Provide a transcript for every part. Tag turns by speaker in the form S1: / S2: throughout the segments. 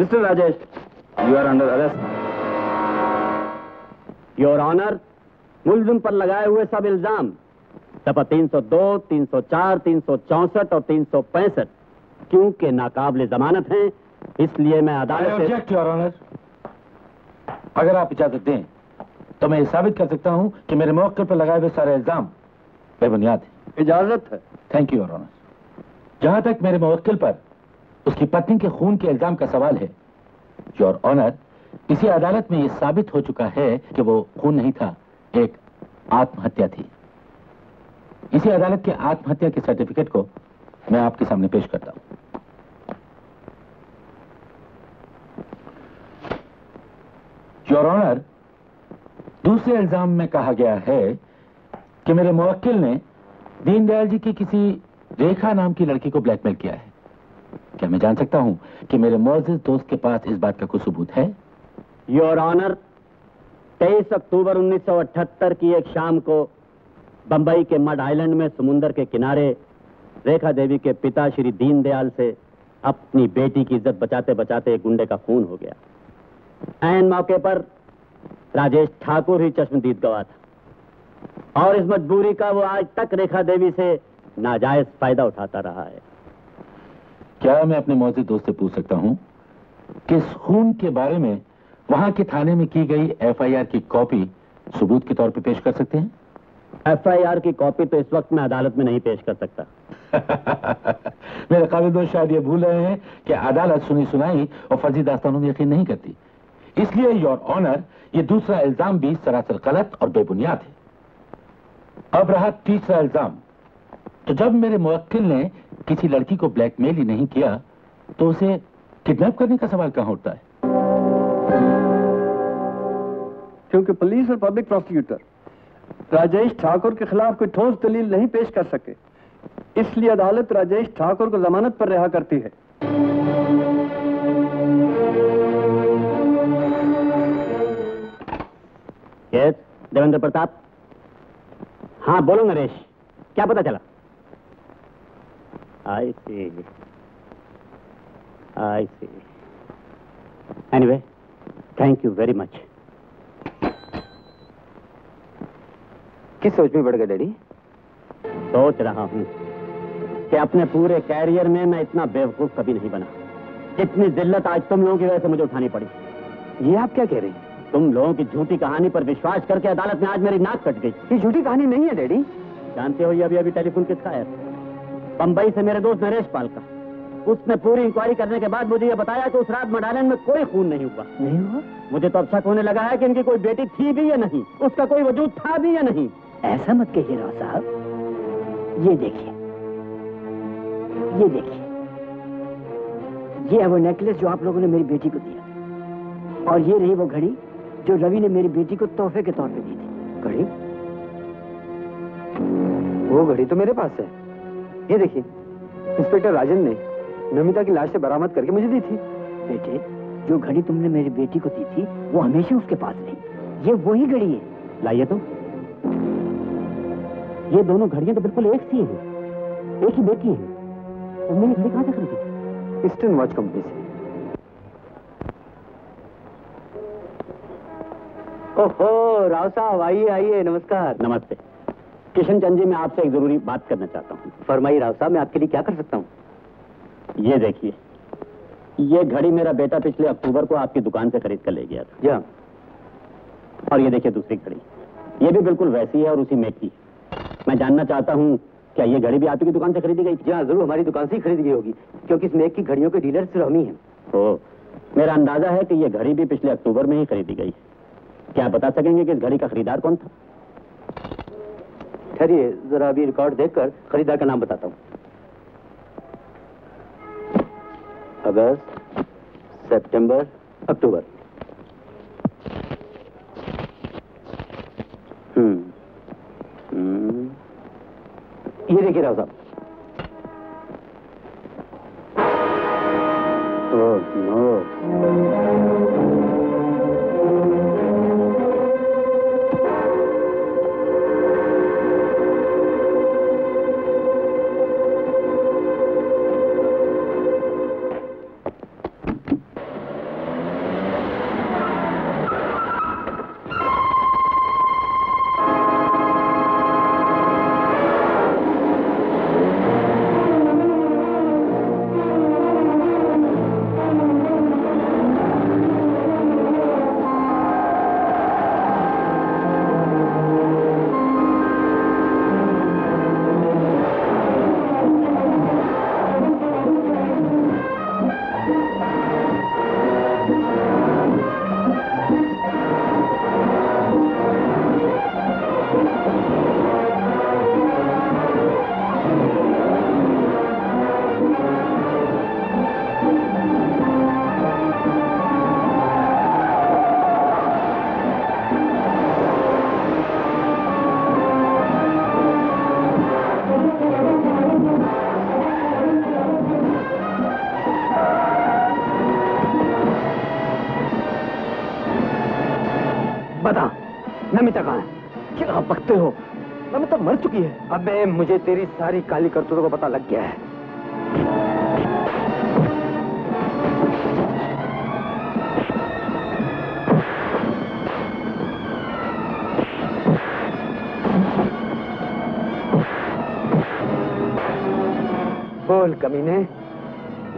S1: Mister Rajesh, you are under arrest. Your honour, मुलजिम पर लगाए हुए सब इल्जाम दफा 302, 304, 364 और 365 क्योंकि नाकाबिले जमानत हैं, इसलिए मैं अदालत से...
S2: ऑब्जेक्ट योर ऑनर। अगर आप इजाजत दें तो मैं ये साबित कर सकता हूं कि मेरे मौके पर लगाए हुए सारे इल्जाम बेबुनियाद हैं।
S1: इजाजत है।
S2: Thank you your honour. जहां तक मेरे मुवक्किल पर उसकी पत्नी के खून के इल्जाम का सवाल है, योर ऑनर, इसी अदालत में यह साबित हो चुका है कि वो खून नहीं था, एक आत्महत्या थी। इसी अदालत के आत्महत्या के सर्टिफिकेट को मैं आपके सामने पेश करता हूं। योर ऑनर, दूसरे इल्जाम में कहा गया है कि मेरे मुवक्किल ने दीनदयाल जी की किसी रेखा नाम की लड़की को ब्लैकमेल किया है। क्या मैं जान सकता हूं कि मेरे मुअज़्ज़िज़ दोस्त के पास इस बात का कोई सबूत है?
S1: योर ऑनर, 23 अक्टूबर 1978 की एक शाम को बंबई के मड आइलैंड में समुंदर के किनारे रेखा देवी के पिता श्री दीनदयाल से अपनी बेटी की इज्जत बचाते बचाते एक गुंडे का खून हो गया। ऐन मौके पर राजेश ठाकुर ही चश्मदीद गवाह था और इस मजबूरी का वो आज तक रेखा देवी से नाजायज फायदा उठाता रहा है।
S2: क्या मैं अपने मुअज़्ज़िज़ दोस्त से पूछ सकता हूं कि इस खून के बारे में वहां के थाने में की गई एफआईआर की कॉपी सबूत के तौर पर पेश कर सकते हैं?
S1: एफआईआर की कॉपी तो इस वक्त मैं अदालत में नहीं पेश कर सकता।
S2: मेरे काबिल दोस्त शायद ये भूल रहे हैं कि अदालत सुनी सुनाई और फर्जी दास्तानों में यकीन नहीं करती। इसलिए योर ऑनर, ये दूसरा इल्जाम भी सरासर गलत और बेबुनियाद है। अब रहा तीसरा इल्जाम। तो जब मेरे मुवक्किल ने किसी लड़की को ब्लैकमेल ही नहीं किया तो उसे किडनैप करने का सवाल कहां उठता है?
S3: क्योंकि पुलिस और पब्लिक प्रोसिक्यूटर राजेश ठाकुर के खिलाफ कोई ठोस दलील नहीं पेश कर सके, इसलिए अदालत राजेश ठाकुर को जमानत पर रिहा करती है।
S1: यस, देवेंद्र प्रताप। हाँ बोलो नरेश, क्या पता चला? I see. Anyway, thank you very much.
S4: किस सोच में पड़ गए डैडी?
S1: सोच रहा हूं कि अपने पूरे कैरियर में मैं इतना बेवकूफ कभी नहीं बना। इतनी जिल्लत आज तुम लोगों की वजह से मुझे उठानी पड़ी।
S4: ये आप क्या कह रहे हैं?
S1: तुम लोगों की झूठी कहानी पर विश्वास करके अदालत में आज मेरी नाक कट गई।
S4: ये झूठी कहानी नहीं है डैडी।
S1: जानते हो ये अभी टेलीफोन किसका है? बंबई से मेरे दोस्त नरेश पाल का। उसने पूरी इंक्वायरी करने के बाद मुझे ये बताया कि उस रात मड आइलैंड में कोई खून नहीं हुआ।
S4: नहीं हुआ?
S1: मुझे तो अब शक होने लगा है कि इनकी कोई बेटी थी भी या नहीं, उसका कोई वजूद था भी या नहीं।
S4: ऐसा मत कहिए राव साहब। ये देखिए, ये देखिए, ये है वो नेकलेस जो आप लोगों ने मेरी बेटी को दिया था, और ये रही वो घड़ी जो रवि ने मेरी बेटी को तोहफे के तौर पे दी थी। घड़ी? वो घड़ी तो मेरे पास है। ये देखिए, इंस्पेक्टर राजन ने नमिता की लाश से बरामद करके मुझे दी थी। बेटे, जो घड़ी तुमने मेरी बेटी को दी थी वो हमेशा उसके पास रही। ये वही घड़ी है।
S1: लाइए तो। ये दोनों घड़ियां तो बिल्कुल एक सी हैं, एक ही बेटी है। तुमने ये घड़ी कहां से खरीदी?
S4: ईस्टर्न वॉच कंपनी से।
S1: ओहो राव साहब, आइए आइए, नमस्कार। नमस्ते। किशन चंद जी, मैं आपसे एक जरूरी बात करना चाहता हूँ।
S4: फरमाइए राव साहब, मैं आपके लिए क्या कर सकता हूँ?
S1: ये देखिए, ये घड़ी मेरा बेटा पिछले अक्टूबर को आपकी दुकान से खरीद कर ले गया था।
S4: जी हाँ।
S1: और ये देखिए दूसरी घड़ी, ये भी बिल्कुल वैसी है और उसी मेक की। मैं जानना चाहता हूँ, क्या ये घड़ी भी आपकी दुकान से खरीदी गई थी?
S4: जी हाँ, जरूर हमारी दुकान से ही खरीदी गई होगी, क्योंकि इस मेक की घड़ियों के डीलर सिर्फ हम ही हैं।
S1: तो मेरा अंदाजा है कि ये घड़ी भी पिछले अक्टूबर में ही खरीदी गई। क्या बता सकेंगे कि इस घड़ी का खरीदार कौन था?
S4: ठहरिए, जरा अभी रिकॉर्ड देखकर खरीदार का नाम बताता हूँ। अगस्त, सितंबर, अक्टूबर। ये देखिए राव साहब।
S1: Oh no.
S4: बता, नमिता कहाँ है? क्या बकते हो? नमिता मर चुकी है। अबे मुझे तेरी सारी काली करतूतों का पता लग गया है। बोल कमीने,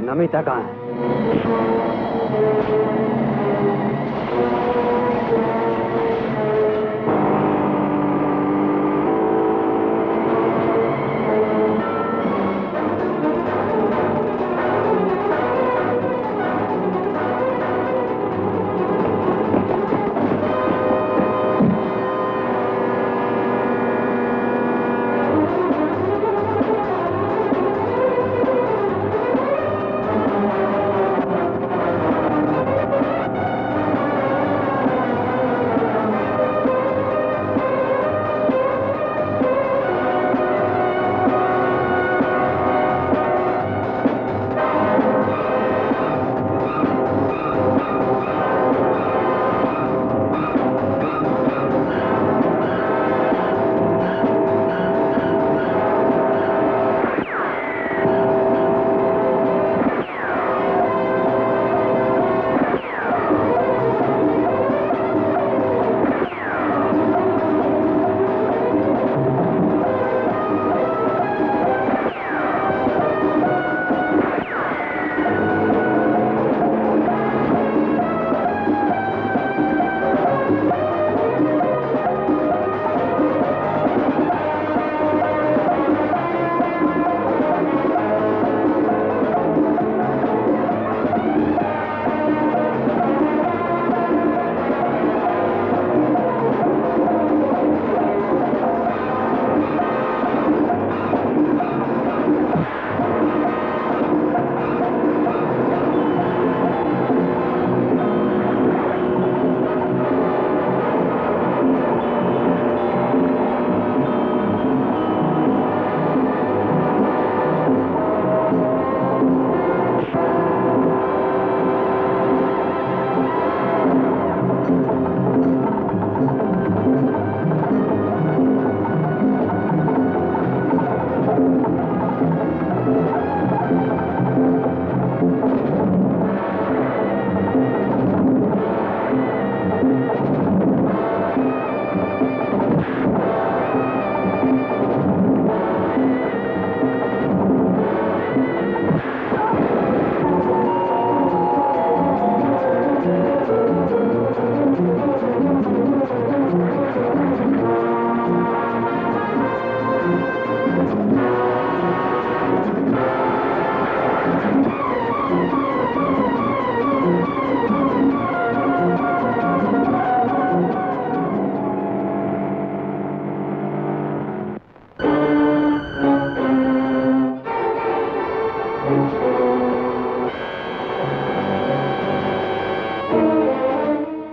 S4: नमिता कहाँ है?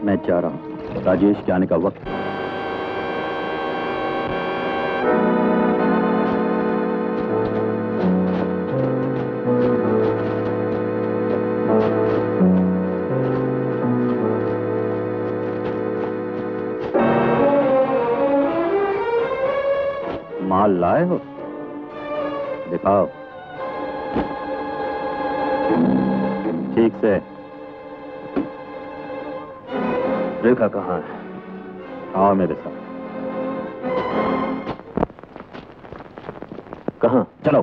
S1: मैं जा रहा हूं। राजेश के आने का वक्त। माल लाए हो? दिखाओ। ठीक से। रेखा कहाँ है? आओ मेरे साथ। कहाँ? चलो।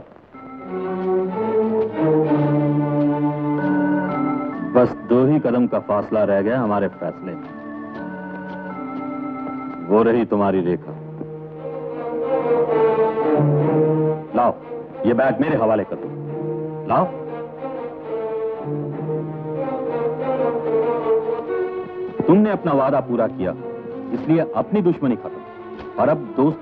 S1: बस 2 ही कदम का फासला रह गया हमारे फैसले में। वो रही तुम्हारी रेखा। लाओ, ये बैग मेरे हवाले कर दो। लाओ। तुमने अपना वादा पूरा किया, इसलिए अपनी दुश्मनी खत्म और अब दोस्त